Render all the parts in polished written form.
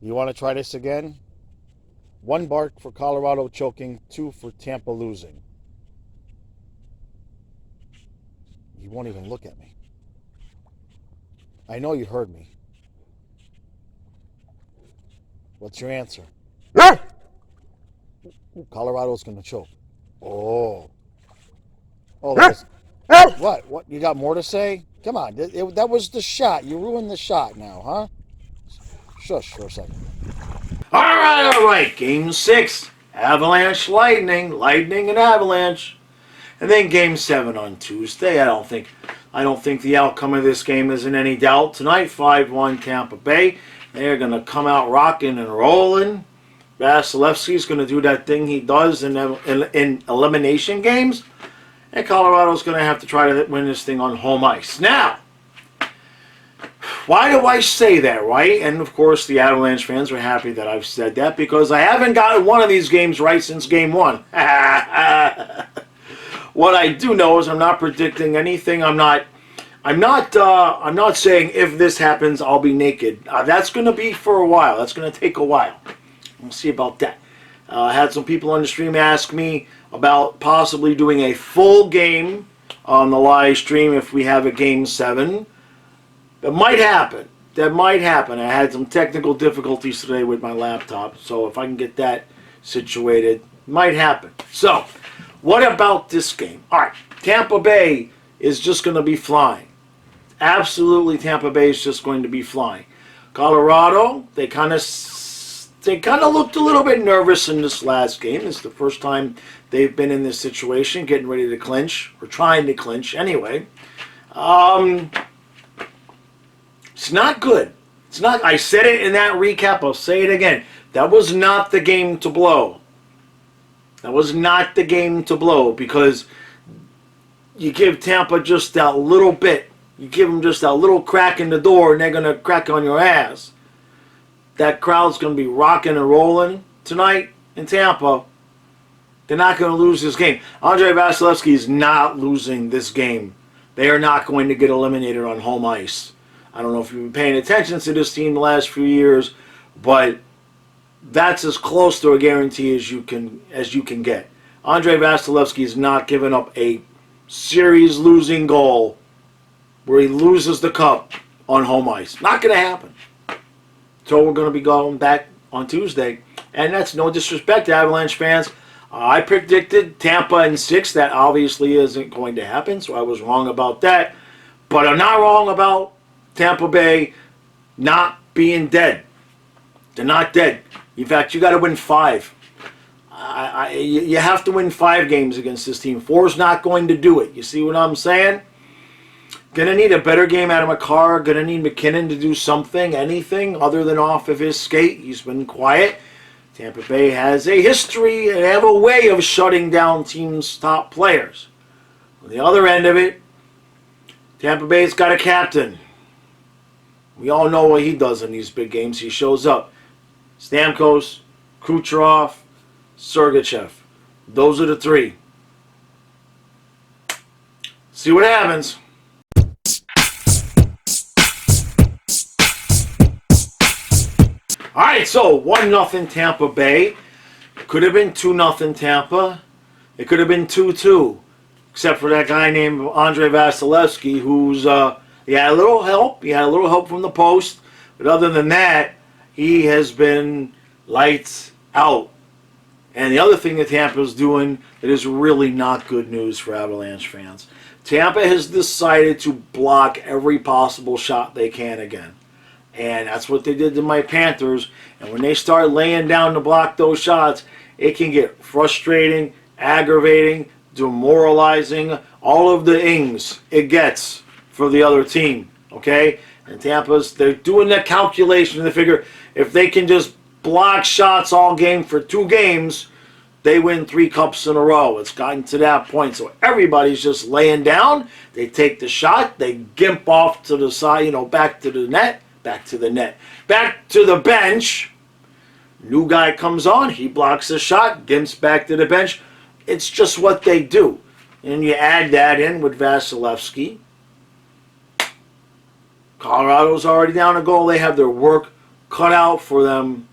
You want to try this again? 1 bark for Colorado choking, 2 for Tampa losing. You won't even look at me. I know you heard me. What's your answer? Colorado's going to choke. Oh. Oh, that was... What? What? You got more to say? Come on. That was the shot. You ruined the shot now, huh? Shush for a second. All right, all right. Game 6. Avalanche, Lightning. Lightning and Avalanche. And then Game 7 on Tuesday. I don't think the outcome of this game is in any doubt. Tonight, 5-1 Tampa Bay. They're going to come out rocking and rolling. Vasilevsky's going to do that thing he does in elimination games. And Colorado's going to have to try to win this thing on home ice. Now, why do I say that, right? And, of course, the Avalanche fans are happy that I've said that because I haven't gotten one of these games right since Game 1. What I do know is I'm not predicting anything. I'm not saying if this happens, I'll be naked. That's going to be for a while. That's going to take a while. We'll see about that. I had some people on the stream ask me about possibly doing a full game on the live stream if we have a Game 7. That might happen. That might happen. I had some technical difficulties today with my laptop, so if I can get that situated, it might happen. So, what about this game? All right, Tampa Bay is just going to be flying. Absolutely, Tampa Bay is just going to be flying. Colorado, they kind of looked a little bit nervous in this last game. It's the first time they've been in this situation, getting ready to clinch, or trying to clinch anyway. It's not good. It's not. I said it in that recap. I'll say it again. That was not the game to blow. That was not the game to blow because you give Tampa just that little bit. You give them just that little crack in the door and they're going to crack on your ass. That crowd's going to be rocking and rolling tonight in Tampa. They're not going to lose this game. Andrei Vasilevsky is not losing this game. They are not going to get eliminated on home ice. I don't know if you've been paying attention to this team the last few years, but that's as close to a guarantee as you can get. Andrei Vasilevsky is not giving up a series-losing goal where he loses the cup on home ice. Not going to happen. So we're going to be going back on Tuesday, and that's no disrespect to Avalanche fans. I predicted Tampa in 6. That obviously isn't going to happen, so I was wrong about that. But I'm not wrong about Tampa Bay not being dead. They're not dead. In fact, you got to win 5. You have to win 5 games against this team. 4 is not going to do it. You see what I'm saying? Gonna need a better game out of McCarr. Gonna need McKinnon to do something, anything other than off of his skate. He's been quiet. Tampa Bay has a history and have a way of shutting down teams' top players. On the other end of it, Tampa Bay's got a captain. We all know what he does in these big games. He shows up. Stamkos, Kucherov, Sergachev. Those are the 3. See what happens. All right, so 1-0 Tampa Bay. Could have been 2-0 Tampa. It could have been 2-2, except for that guy named Andrei Vasilevsky, who's he had a little help. He had a little help from the post, but other than that, he has been lights out. And the other thing that Tampa's doing that is really not good news for Avalanche fans. Tampa has decided to block every possible shot they can again. And that's what they did to my Panthers. And when they start laying down to block those shots, it can get frustrating, aggravating, demoralizing, all of the ings it gets for the other team. Okay? And they're doing that calculation. They figure if they can just block shots all game for 2 games, they win 3 cups in a row. It's gotten to that point. So everybody's just laying down. They take the shot. They gimp off to the side, back to the net. Back to the net. Back to the bench. New guy comes on. He blocks the shot. Gimps back to the bench. It's just what they do. And you add that in with Vasilevsky. Colorado's already down a goal. They have their work cut out for them.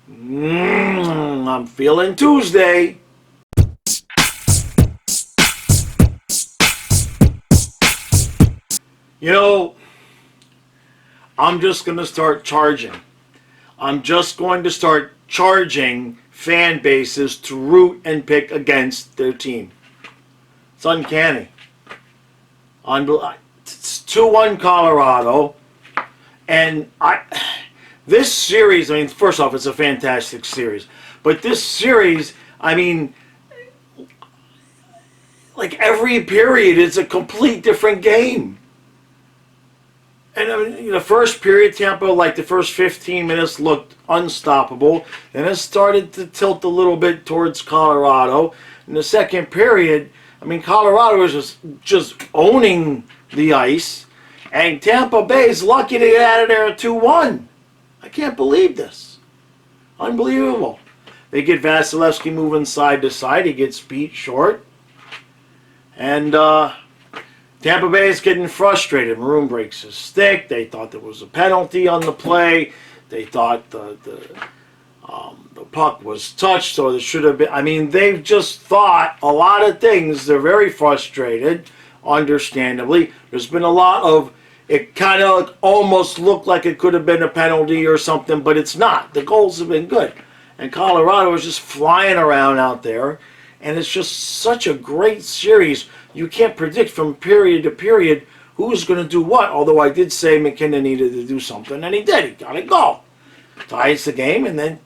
I'm feeling Tuesday. You know, I'm just going to start charging. I'm just going to start charging fan bases to root and pick against their team. It's uncanny. It's 2-1 Colorado. And this series, I mean, first off, it's a fantastic series. But this series, I mean, like every period is a complete different game. And I mean, the first period, Tampa, like the first 15 minutes looked unstoppable. Then it started to tilt a little bit towards Colorado. In the second period, I mean, Colorado was just owning the ice. And Tampa Bay is lucky to get out of there at 2-1. I can't believe this. Unbelievable. They get Vasilevsky moving side to side. He gets beat short. And Tampa Bay is getting frustrated. Maroon breaks his stick. They thought there was a penalty on the play. They thought the puck was touched, so there should have been. I mean, they've just thought a lot of things. They're very frustrated, understandably. There's been a lot of, it kind of almost looked like it could have been a penalty or something, but it's not. The goals have been good. And Colorado is just flying around out there. And it's just such a great series. You can't predict from period to period who's going to do what. Although I did say McKinnon needed to do something, and he did. He got to go. Ties the game, and then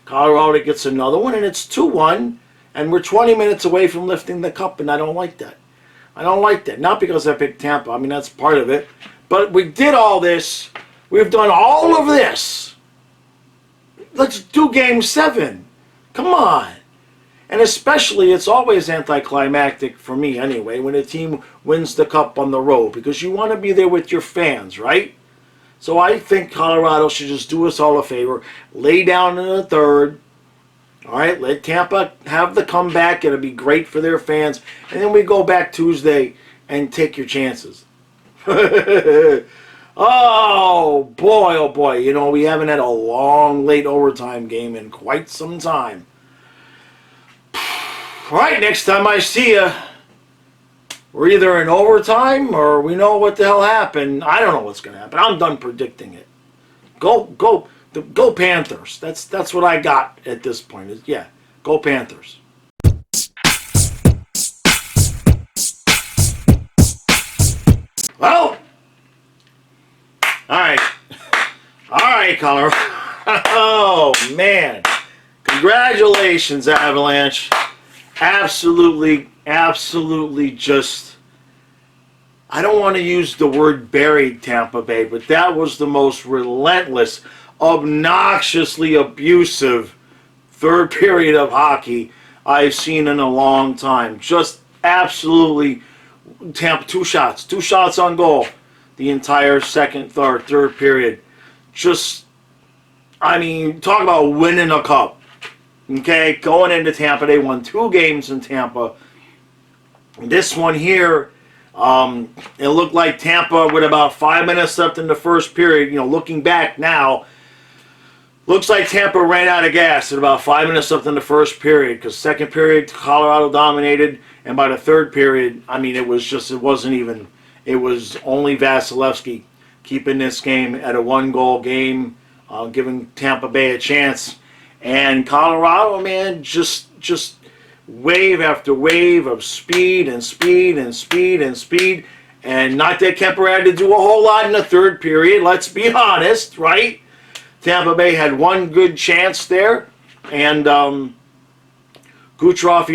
Colorado gets another one, and it's 2-1. And we're 20 minutes away from lifting the cup, and I don't like that. I don't like that. Not because I picked Tampa. I mean, that's part of it. But we did all this. We've done all of this. Let's do Game 7. Come on. And especially, it's always anticlimactic for me anyway, when a team wins the cup on the road, because you want to be there with your fans, right? So I think Colorado should just do us all a favor, lay down in the third, all right, let Tampa have the comeback. It'll be great for their fans. And then we go back Tuesday and take your chances. Oh, boy. You know, we haven't had a long, late overtime game in quite some time. All right, next time I see you, we're either in overtime or we know what the hell happened. I don't know what's going to happen. I'm done predicting it. Go Panthers. That's what I got at this point. Yeah, go Panthers. Well, all right, Colorado. Oh man, congratulations, Avalanche. Absolutely just, I don't want to use the word buried Tampa Bay, but that was the most relentless, obnoxiously abusive third period of hockey I've seen in a long time. Just absolutely, Tampa, two shots on goal the entire third period. Just, I mean, talk about winning a cup. Okay, going into Tampa, they won 2 games in Tampa. This one here, it looked like Tampa with about 5 minutes left in the first period. You know, looking back now, looks like Tampa ran out of gas at about 5 minutes left in the first period, because second period, Colorado dominated, and by the third period, I mean, it was only Vasilevsky keeping this game at a 1-goal game, giving Tampa Bay a chance. And Colorado, man, just wave after wave of speed. And not that Kemper had to do a whole lot in the third period, let's be honest, right? Tampa Bay had one good chance there. And Kucherov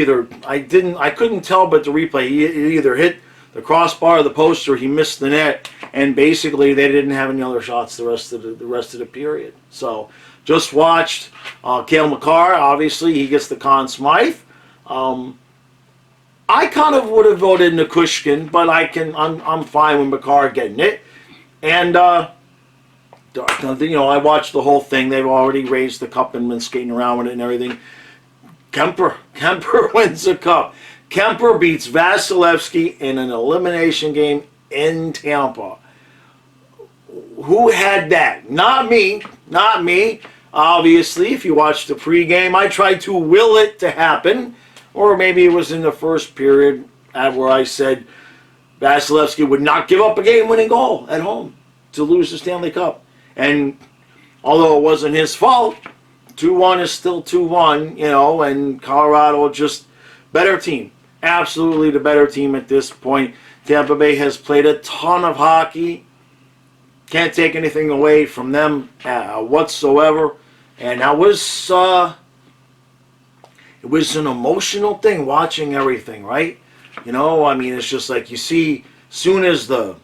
I couldn't tell but the replay, he either hit the crossbar or the post or he missed the net. And basically they didn't have any other shots the rest of the period. So just watched Cale Makar. Obviously, he gets the Conn Smythe. I kind of would have voted Nikushkin, but I'm fine with Makar getting it. And you know, I watched the whole thing. They've already raised the cup and been skating around with it and everything. Kemper wins the cup. Kemper beats Vasilevsky in an elimination game in Tampa. Who had that? Not me. Not me. Obviously, if you watch the pregame, I tried to will it to happen. Or maybe it was in the first period where I said Vasilevsky would not give up a game-winning goal at home to lose the Stanley Cup. And although it wasn't his fault, 2-1 is still 2-1, and Colorado just better team. Absolutely the better team at this point. Tampa Bay has played a ton of hockey. Can't take anything away from them whatsoever. And it was an emotional thing watching everything, right? It's just like you see, soon as the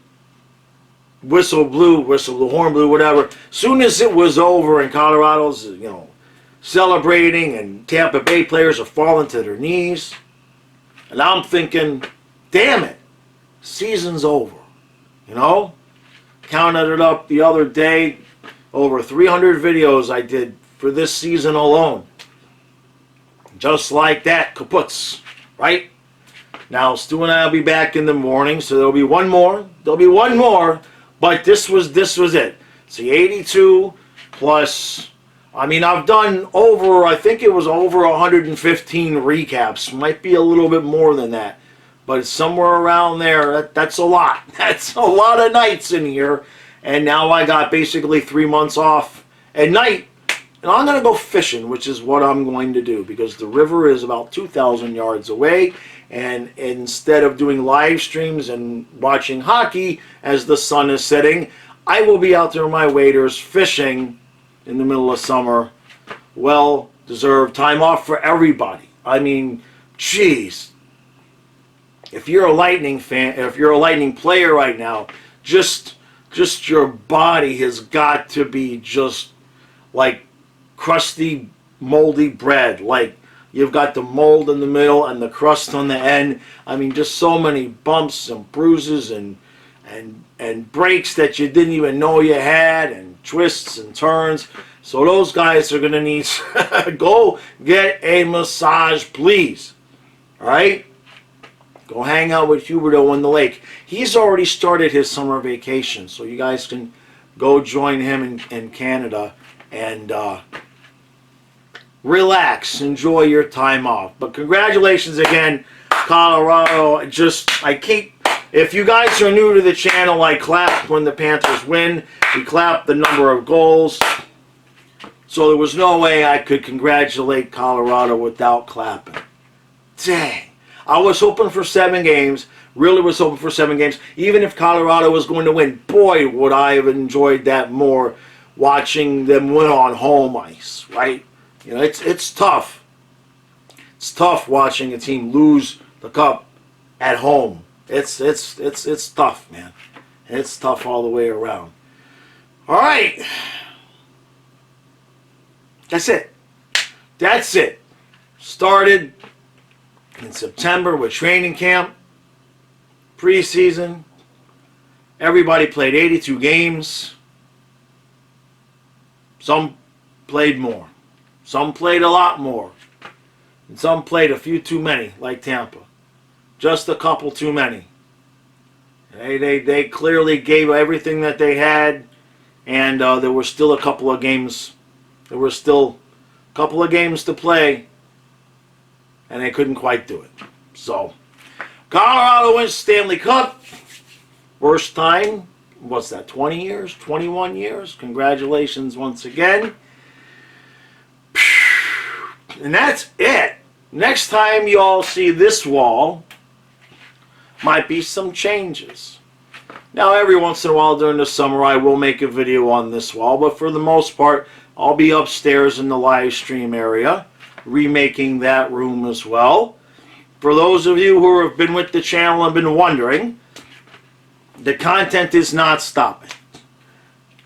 whistle, the horn blew, whatever, soon as it was over and Colorado's, celebrating and Tampa Bay players are falling to their knees. And I'm thinking, damn it, season's over, Counted it up the other day, over 300 videos I did for this season alone. Just like that, kaputs, right? Now, Stu and I will be back in the morning, so there'll be one more. But this was it. It's the 82 plus. I've done I think it was over 115 recaps. Might be a little bit more than that. But it's somewhere around there. That's a lot. That's a lot of nights in here. And now I got basically 3 months off at night. And I'm going to go fishing, which is what I'm going to do. Because the river is about 2,000 yards away. And instead of doing live streams and watching hockey as the sun is setting, I will be out there with my waders fishing in the middle of summer. Well-deserved time off for everybody. Jeez. If you're a Lightning fan, if you're a Lightning player right now, just your body has got to be just like crusty, moldy bread. Like you've got the mold in the middle and the crust on the end. Just so many bumps and bruises and breaks that you didn't even know you had, and twists and turns. So those guys are going to need go get a massage, please. All right? Go hang out with Huberto on the lake. He's already started his summer vacation, so you guys can go join him in Canada and relax, enjoy your time off. But congratulations again, Colorado. If you guys are new to the channel, I clap when the Panthers win. We clap the number of goals. So there was no way I could congratulate Colorado without clapping. Dang. I was hoping for 7 games. Really was hoping for 7 games. Even if Colorado was going to win, boy, would I have enjoyed that more watching them win on home ice, right? It's tough. It's tough watching a team lose the cup at home. It's tough, man. It's tough all the way around. All right. That's it. Started in September with training camp, preseason. Everybody played 82 games. Some played more. Some played a lot more. And some played a few too many, like Tampa. Just a couple too many. They clearly gave everything that they had, and there were still a couple of games. There were still a couple of games to play, and they couldn't quite do it. So, Colorado wins Stanley Cup. First time, what's that, 20 years? 21 years? Congratulations once again. And that's it. Next time you all see this wall, might be some changes. Now, every once in a while during the summer, I will make a video on this wall, but for the most part, I'll be upstairs in the live stream area, remaking that room as well. For those of you who have been with the channel and been wondering, the content is not stopping.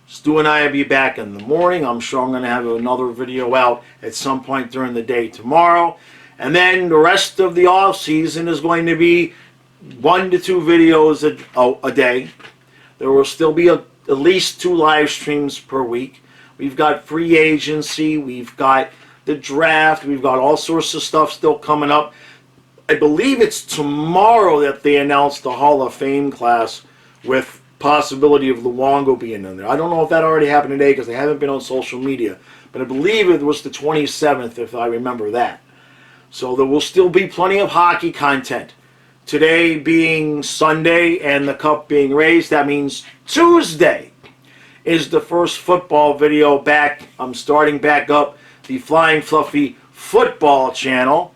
Stu and I will be back in the morning. I'm sure I'm going to have another video out at some point during the day tomorrow. And then the rest of the off season is going to be 1 to 2 videos a day. There will still be at least 2 live streams per week. We've got free agency. We've got the draft. We've got all sorts of stuff still coming up. I believe it's tomorrow that they announced the Hall of Fame class with possibility of Luongo being in there. I don't know if that already happened today because they haven't been on social media. But I believe it was the 27th, if I remember that. So there will still be plenty of hockey content. Today being Sunday and the cup being raised, that means Tuesday is the first football video back. I'm starting back up the Flying Fluffy football channel.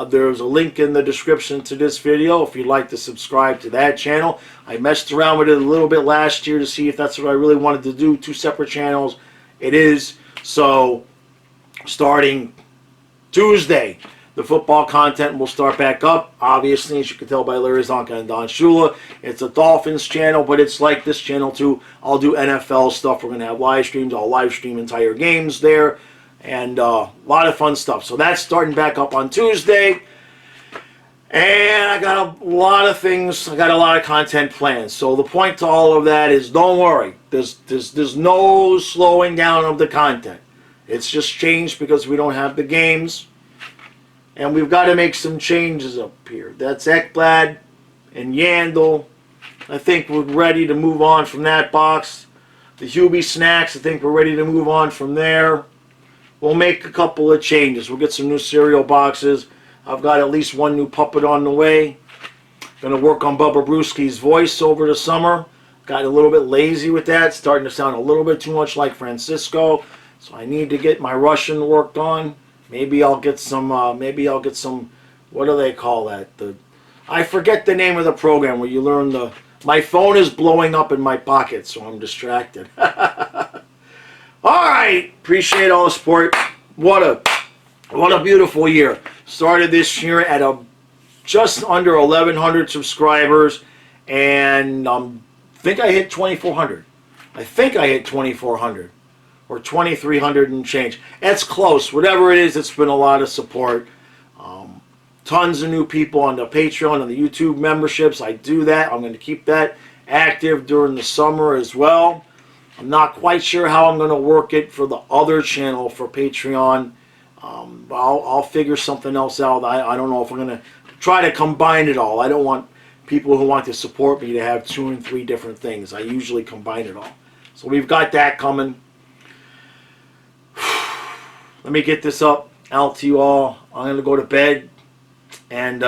There's a link in the description to this video if you'd like to subscribe to that channel. I messed around with it a little bit last year to see if that's what I really wanted to do. 2 separate channels. It is. So starting Tuesday, the football content will start back up. Obviously, as you can tell by Larry Zonka and Don Shula, it's a Dolphins channel, but it's like this channel too. I'll do NFL stuff. We're going to have live streams. I'll live stream entire games there. And a lot of fun stuff. So that's starting back up on Tuesday. And I got a lot of things. I got a lot of content planned. So the point to all of that is don't worry. There's no slowing down of the content. It's just changed because we don't have the games. And we've got to make some changes up here. That's Ekblad and Yandel. I think we're ready to move on from that box. The Hubie Snacks, I think we're ready to move on from there. We'll make a couple of changes. We'll get some new cereal boxes. I've got at least 1 new puppet on the way. Going to work on Bubba Brewski's voice over the summer. Got a little bit lazy with that. Starting to sound a little bit too much like Francisco. So I need to get my Russian worked on. Maybe I'll get some, what do they call that? I forget the name of the program where you learn my phone is blowing up in my pocket, so I'm distracted. All right, appreciate all the support. What a beautiful year. Started this year at just under 1,100 subscribers, and I think I hit 2,400. I think I hit 2,400 or 2,300 and change. That's close. Whatever it is, it's been a lot of support. Tons of new people on the Patreon and the YouTube memberships. I do that. I'm going to keep that active during the summer as well. I'm not quite sure how I'm going to work it for the other channel for Patreon. I'll figure something else out. I don't know if I'm going to try to combine it all. I don't want people who want to support me to have 2 and 3 different things. I usually combine it all. So we've got that coming. Let me get this up out to you all. I'm going to go to bed. And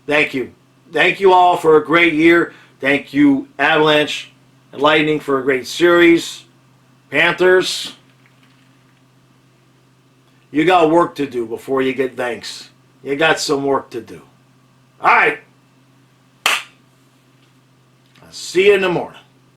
thank you. Thank you all for a great year. Thank you, Avalanche and Lightning, for a great series. Panthers, you got work to do before you get thanks. You got some work to do. All right. I'll see you in the morning.